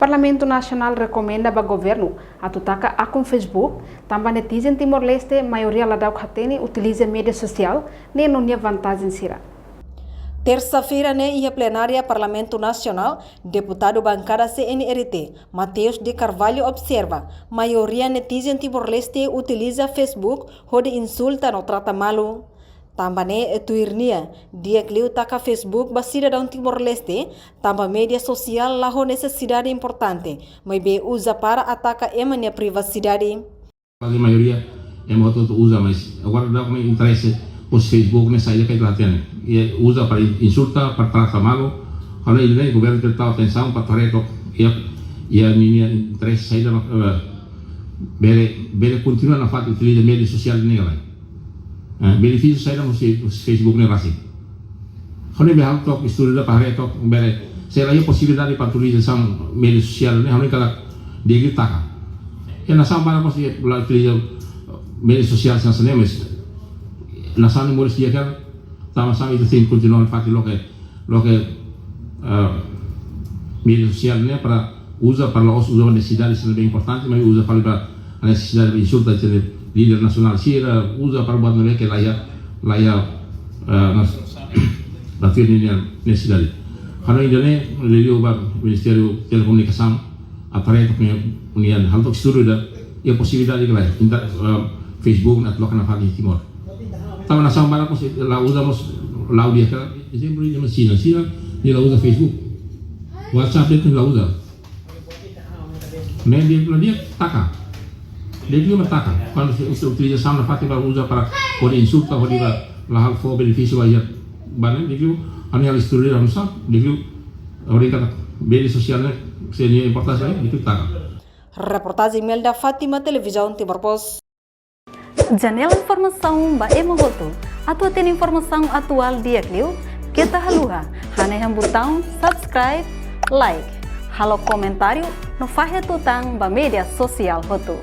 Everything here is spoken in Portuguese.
Parlamento Nacional recomenda ao governo atutaca akun Facebook, também netizen Timor-Leste, maioria ladau hateni utiliza mídia social, nem não tinha vantagem sira. Terça-feira, na plenária Parlamento Nacional, deputado bancada CNRT, Mateus de Carvalho, observa: maioria netizen Timor-Leste utiliza Facebook, onde insulta no trata malu. Também tuirnia, dia que taka Facebook ba cidadão Timor-Leste, também mídia social lá ho necessidade importante, mas be usa para atacar a privacidade. A maioria é moto usa, mas agora dá como interesse os Facebook nessa ilha que ele tem, e usa para insultar, para tratar mal. Kalau ini o governo tem atenção para trazer e a minha interesse saída bere continua na parte utiliza mídia social negala. Benefício saya no Facebook ni rasi. Kalau ni behal tok estudo da pare tok bere. Saya lagi possibilidade para utilizar mídia social ni kalau kala digi taka. E na samba na posi utiliza mídia social sem saber mas na samba moris dia kan sama-sama itu tim continuar fati lo que mídia social ni para usa para os usa necessidades é bem importante, mas usa para a necessidade de insulta de líder nasional sira usa para buat mereka layak natur ini necessidade. Karena ini lelio ba Ministério Telecomunicação atrai punya unian hal tok seluruh dah ia possibilidade que lain Facebook na local na fali Timor. Tahu na sambara pos la usamos la audia ka exemplo ini China dia la usa Facebook. WhatsApp dia la usa. Men dia taka. Dia juga matakan quando se utilização na parte para usar para poder insultar ou para lá for benefício vai banyak dia hanya istri dalam sah dia orang kata media sosial sebenarnya importasi itu tak. Reportagem Melda Fátima, Televisão Timor-Post. Janela informação ba emogoto. Atua tem informação atual dia kliu. Kita haluha. Haneham botão subscribe, like. Halo comentário no fahe tutang ba media sosial hotu.